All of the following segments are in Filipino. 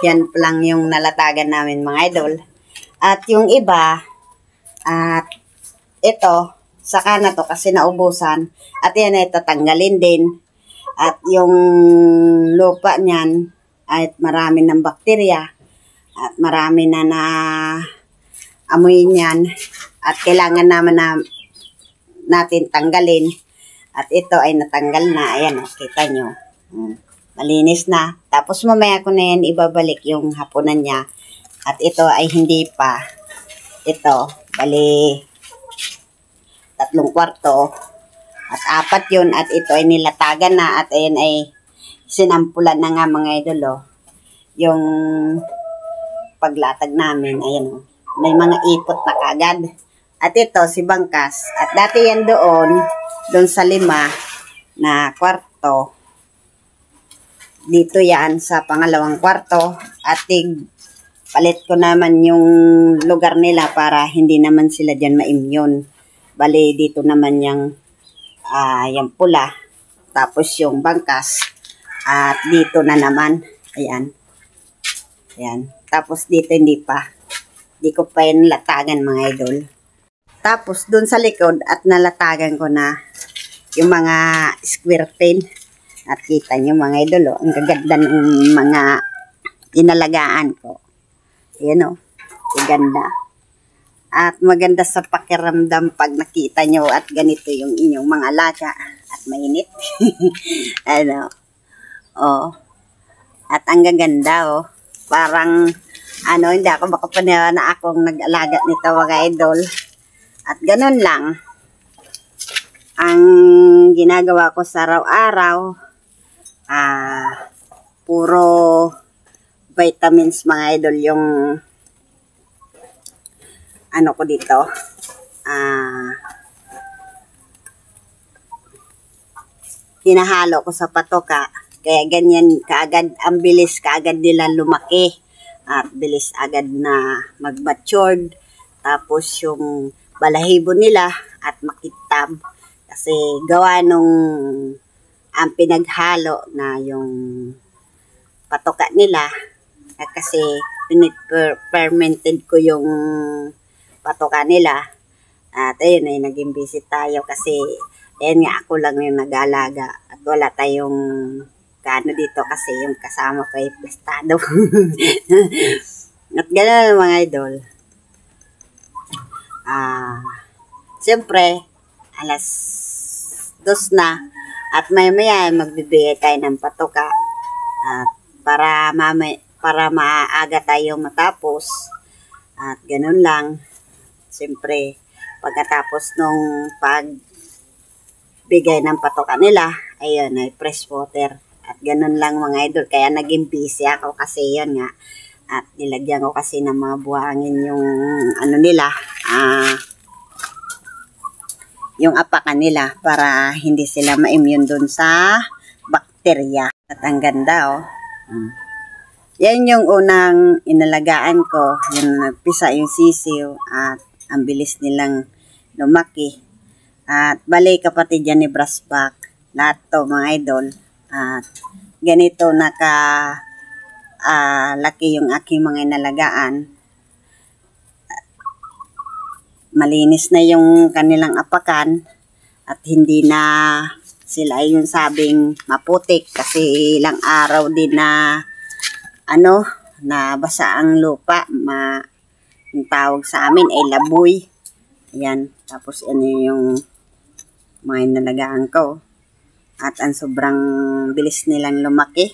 Yan lang yung nalatagan namin mga idol. At yung iba, at ito, saka na to kasi naubusan. At yan ay tatanggalin din. At yung lupa niyan ay marami ng bakterya. At marami na amoy niyan. At kailangan naman natin tanggalin. At ito ay natanggal na. Ayan, kita nyo. Malinis na. Tapos mamaya ko na yan ibabalik yung hapunan niya. At ito ay hindi pa. Ito, bali 3 kwarto. At 4 yun. At ito ay nilatagan na. At ayan ay sinampulan na nga mga idol. Yung paglatag namin. Ayan. May mga ipot na kagad. At ito si Bangkas. At dati yan doon sa 5 na kwarto. Dito yan sa pangalawang kwarto. At palit ko naman yung lugar nila para hindi naman sila dyan ma-immune. Bali dito naman yung pula. Tapos yung Bangkas. At dito na naman. Ayan. Ayan. Tapos dito hindi pa. Hindi ko pa yung latagan mga idol. Tapos dun sa likod at nalatagan ko na yung mga square pin. At kita nyo mga idol, ang gaganda ng mga inalagaan ko. Ayan ang ganda. At maganda sa pakiramdam pag nakita nyo at ganito yung inyong mga alaga. At mainit. Ano. At ang gaganda Parang hindi ako makapaniwala na akong nag-alaga nito mga idol. At ganun lang ang ginagawa ko sa araw-araw. Puro vitamins mga idol yung ko dito. Hinahalo ko sa patoka. Kaya ganyan kaagad, ang bilis kaagad nila lumaki. At bilis agad na mag-matured. Tapos yung balahibo nila at makitab. Kasi gawa nung ang pinaghalo na yung patoka nila. Kasi fermented ko yung patoka nila. At ayun ay naging busy tayo kasi ayan nga ako lang yung nag-aalaga. At wala tayong dito kasi yung kasama ko ay plastado. At gano'n mga idol. Siyempre, alas 2 na. At maya magbibigay tayo ng patoka. At para maaga tayo matapos. At gano'n lang. Siyempre, pagkatapos nung pagbigay ng patoka nila, ayun ay fresh water. At ganun lang mga idol. Kaya naging busy ako kasi yun nga. At nilagyan ko kasi ng mga buhangin yung nila. Yung apakan nila para hindi sila ma-immune dun sa bakterya. At ang ganda Yan yung unang inalagaan ko. Yung nagpisa yung sisiw. At ang bilis nilang lumaki. At bali kapatid yan ni Brassback. Lahat to mga idol. At ganito laki yung aking mga inalagaan. Malinis na yung kanilang apakan at hindi na sila yung sabing maputik kasi ilang araw din na basa ang lupa. Yung tawag sa amin ay laboy. Ayan. Tapos yung mga inalagaan ko. At ang sobrang bilis nilang lumaki.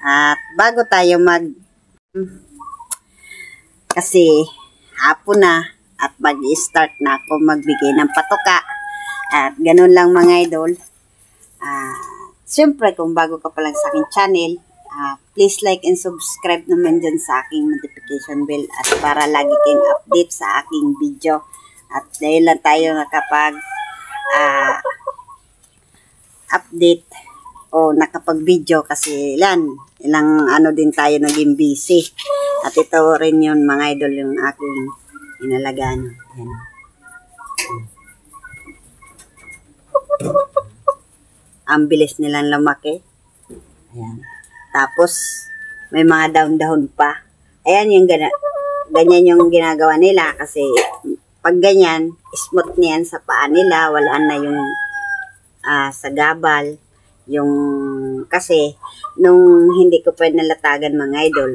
At bago tayo kasi hapon na at mag-start na ako magbigay ng patoka. At ganun lang mga idol. Siyempre kung bago ka pa lang sa aking channel, please like and subscribe naman dyan sa aking notification bell at para lagi kayong update sa aking video. At dahil lang tayo nakapag update o nakapag-video kasi ilang din tayo naging busy. At ito rin yun mga idol yung aking inalagaan. Ayan. Ang bilis nilang lumaki. Ayan. Tapos may mga dahon-dahon pa. Ayan yung ganyan yung ginagawa nila kasi pag ganyan, smooth niyan sa paa nila, wala na yung sagabal. Yung kasi nung hindi ko pa nalatagan mga idol,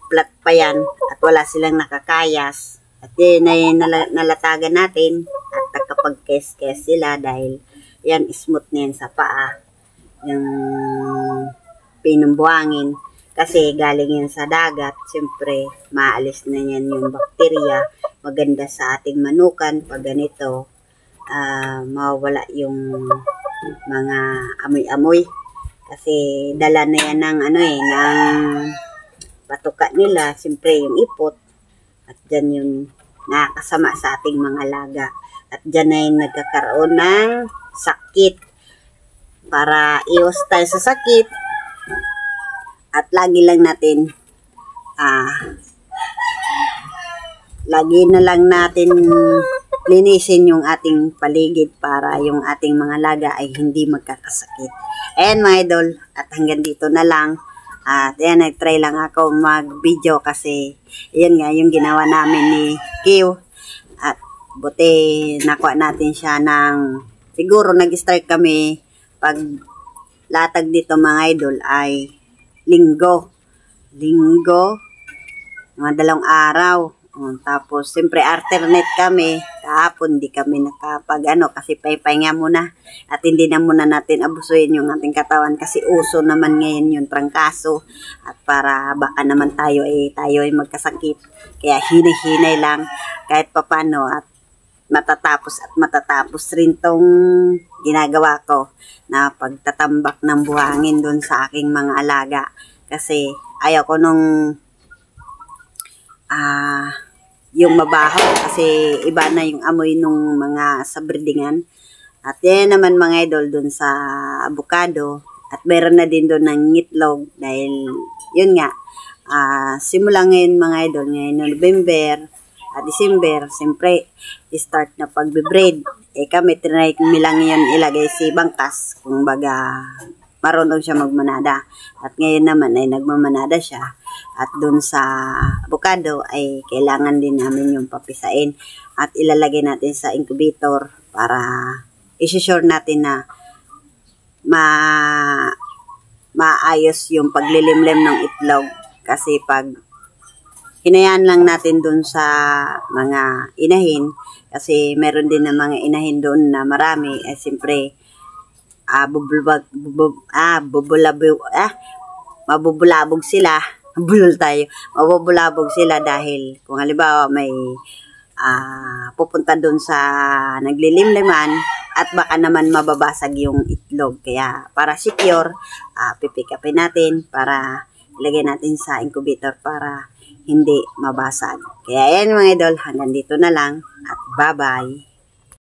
flat pa yan at wala silang nakakayas. At yun ay nalatagan natin at nakapag-kes-kes sila dahil yan smooth na yan sa paa. Yung pinumbuangin kasi galing yan sa dagat, siyempre maalis na yan yung bakterya. Maganda sa ating manukan pag ganito, mawawala yung mga amoy-amoy kasi dala na yan ng ng patuka nila, siyempre yung ipot at dyan yung nakakasama sa ating mga alaga at dyan ay nagkakaroon ng sakit. Para iwas tayo sa sakit at lagi lang natin lagi na lang natin linisin yung ating paligid para yung ating mga laga ay hindi magkakasakit. Ayan mga idol, at hanggang dito na lang. At ayan, nag-try lang ako mag-video kasi yan nga yung ginawa namin ni Q. At buti nakuha natin siya ng, siguro nag-start kami pag latag dito mga idol ay linggo, mga 2 araw. Tapos siyempre alternate kami, kahapon di kami nakapag kasi pay-pahinga muna at hindi na muna natin abusuin yung ating katawan kasi uso naman ngayon yung trangkaso at para baka naman tayo ay magkasakit, kaya hinay-hinay lang kahit papano at matatapos rin tong ginagawa ko na pagtatambak ng buhangin doon sa aking mga alaga kasi ayaw ko nung yung mabaho kasi iba na yung amoy nung mga sa breedingan. At yan naman mga idol doon sa avocado at meron na din doon ng itlog dahil yun nga simula ngayon mga idol, ngayon November December, siyempre start na pagbe-breed. Kami trinay lang yun ilagay si Bangkas kung baga marunong siya magmanada at ngayon naman ay nagmamanada siya. At dun sa avocado ay kailangan din namin yung papisain at ilalagay natin sa incubator para i-sure natin na maayos yung paglilimlim ng itlog kasi pag hinayaan lang natin dun sa mga inahin kasi meron din na mga inahin doon na marami siyempre mabubulabog sila. Mabubulabog sila dahil kung halimbawa may pupunta doon sa naglilimliman at baka naman mababasag yung itlog. Kaya para secure, pipick upin natin para ilagay natin sa incubator para hindi mabasag. Kaya yan mga idol, hanggang dito na lang at bye-bye.